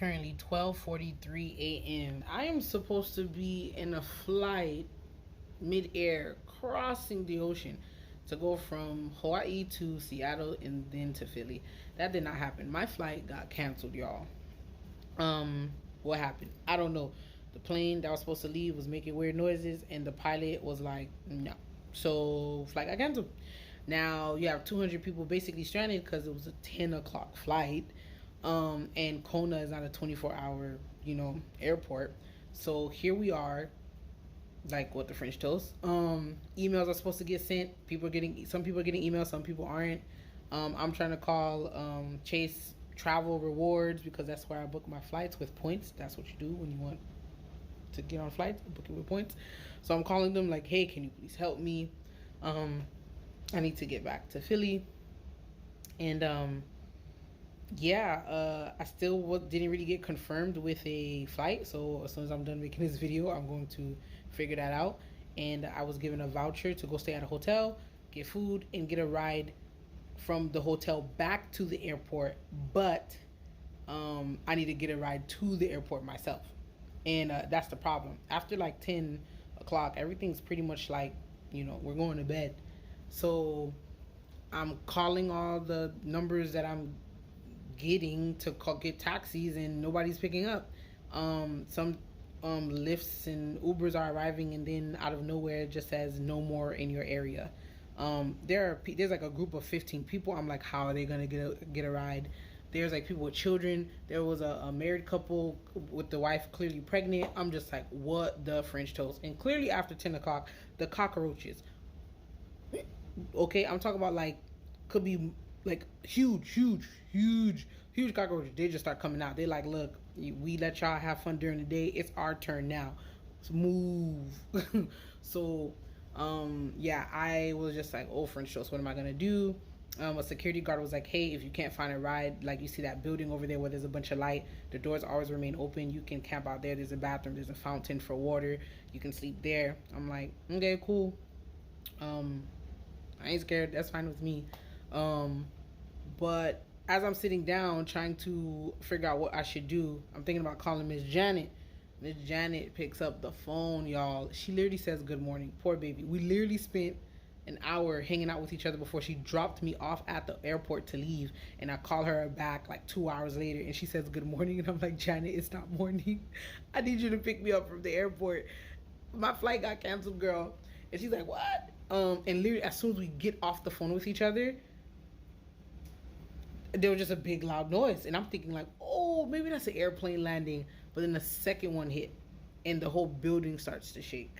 currently 12:43 a.m. I am supposed to be in a flight mid-air crossing the ocean to go from Hawaii to Seattle and then to Philly. That did not happen. My flight got canceled, y'all. What happened? I don't know. The plane that was supposed to leave was making weird noises and the pilot was like, no. So flight got canceled. Now you have 200 people basically stranded because it was a 10 o'clock flight. And Kona is not a 24-hour, airport. So here we are, like what the French toast. Emails are supposed to get sent. Some people are getting emails, some people aren't. I'm trying to call Chase Travel Rewards because that's where I book my flights with points. That's what you do when you want to get on flights, book it with points. So I'm calling them like, hey, can you please help me? I need to get back to Philly. And I still didn't really get confirmed with a flight. So as soon as I'm done making this video, I'm going to figure that out. And I was given a voucher to go stay at a hotel, get food, and get a ride from the hotel back to the airport. But I need to get a ride to the airport myself. And that's the problem. After like 10 o'clock, everything's pretty much like, we're going to bed. So I'm calling all the numbers that I'm getting to get taxis and nobody's picking up. Some Lyfts and Ubers are arriving and then out of nowhere it just says no more in your area. There's like a group of 15 people. I'm like, how are they gonna get a ride? There's like people with children. There was a married couple with the wife clearly pregnant. I'm just like, what the French toast? And clearly after 10 o'clock, the cockroaches. Okay, I'm talking about like, could be like huge cockroaches. They just start coming out. They like, look, we let y'all have fun during the day. It's our turn now. Let's move. So, I was just like, oh, French toast, what am I gonna do? A security guard was like, hey, if you can't find a ride, like you see that building over there where there's a bunch of light, the doors always remain open. You can camp out there. There's a bathroom. There's a fountain for water. You can sleep there. I'm like, okay, cool. I ain't scared. That's fine with me. But as I'm sitting down trying to figure out what I should do, I'm thinking about calling Miss Janet. Miss Janet picks up the phone, y'all. She literally says good morning. Poor baby. We literally spent an hour hanging out with each other before she dropped me off at the airport to leave. And I call her back like 2 hours later and she says good morning. And I'm like, Janet, it's not morning. I need you to pick me up from the airport. My flight got canceled, girl. And she's like, what? And literally as soon as we get off the phone with each other, there was just a big loud noise. And I'm thinking like, oh, maybe that's an airplane landing. But then the second one hit and the whole building starts to shake.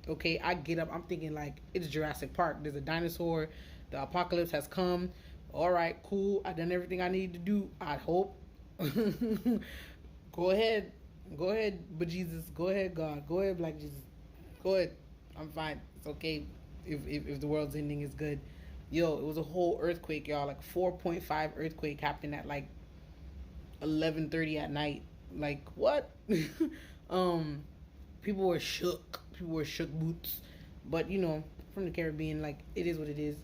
Okay, I get up. I'm thinking like it's Jurassic Park. There's a dinosaur. The apocalypse has come. All right, cool. I done everything I need to do. I hope. Go ahead. Go ahead, but Jesus. Go ahead, God. Go ahead, Black Jesus. Go ahead. I'm fine. It's okay. If the world's ending is good. Yo, it was a whole earthquake, y'all. Like 4.5 earthquake happened at like 11:30 at night. Like what? People were shook. People were shook boots. But from the Caribbean, like it is what it is.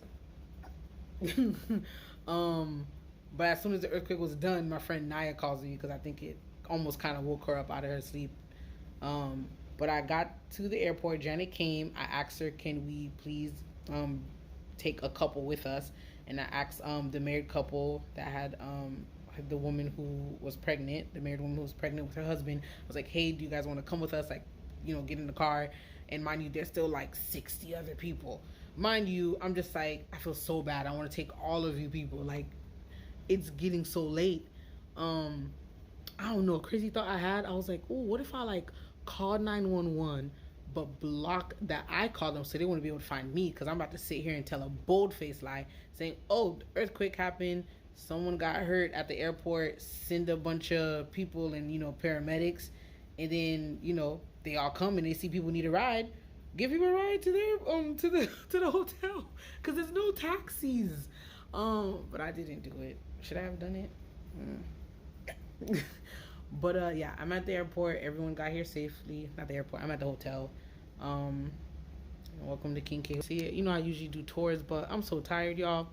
But as soon as the earthquake was done, my friend Naya calls me because I think it almost kind of woke her up out of her sleep. But I got to the airport. Janet came. I asked her, can we please take a couple with us? And I asked the married couple that had the woman who was pregnant, the married woman who was pregnant with her husband. I was like, hey, do you guys want to come with us? Like, get in the car. And mind you, there's still like 60 other people. Mind you, I'm just like, I feel so bad. I want to take all of you people. Like, it's getting so late. I don't know. A crazy thought I had. I was like, oh, what if I like call 911 but block that I call them so they wouldn't be able to find me, because I'm about to sit here and tell a bold-faced lie saying, oh, the earthquake happened, someone got hurt at the airport, send a bunch of people and paramedics, and then they all come and they see people need a ride, give people a ride to their to the hotel, because there's no taxis. But I didn't do it. Should I have done it? But I'm at the airport. Everyone got here safely. Not the airport, I'm at the hotel. Welcome to King K. See, I usually do tours, but I'm so tired, y'all.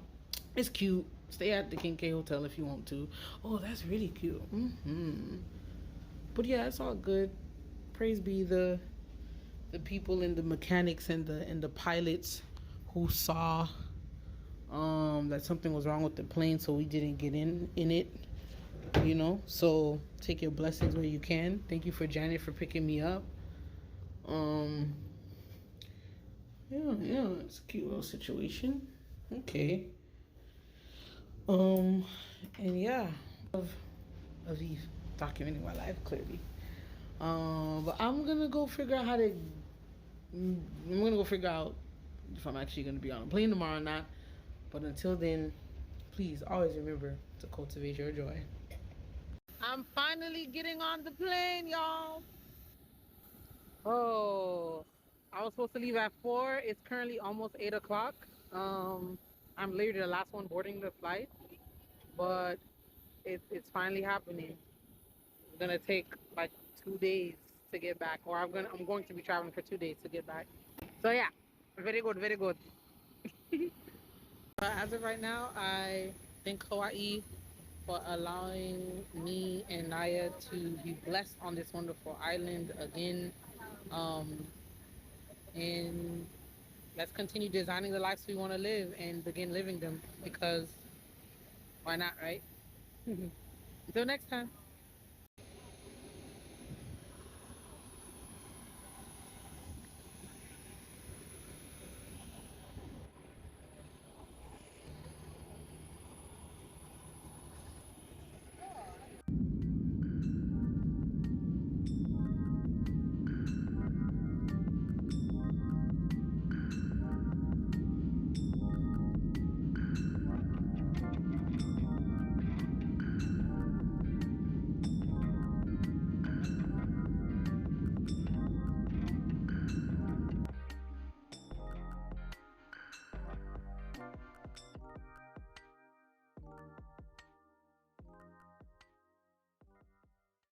It's cute. Stay at the King K Hotel if you want to. Oh, that's really cute. But yeah, it's all good. Praise be the people and the mechanics and the pilots who saw that something was wrong with the plane, so we didn't get in it. So take your blessings where you can. Thank you for Janet for picking me up. um yeah, it's a cute little situation. Okay. um and yeah, of Aviv documenting my life clearly. But I'm gonna go figure out if I'm actually gonna be on a plane tomorrow or not. But until then, please always remember to cultivate your joy. I'm finally getting on the plane, y'all. Oh, I was supposed to leave at 4. It's currently almost 8 o'clock. I'm literally the last one boarding the flight, but it's finally happening. It's gonna take like 2 days to get back, or I'm going to be traveling for 2 days to get back. So yeah, very good, very good. But as of right now, I thank Hawaii for allowing me and Naya to be blessed on this wonderful island again. Um, and let's continue designing the lives we want to live and begin living them, because why not, right? Until next time.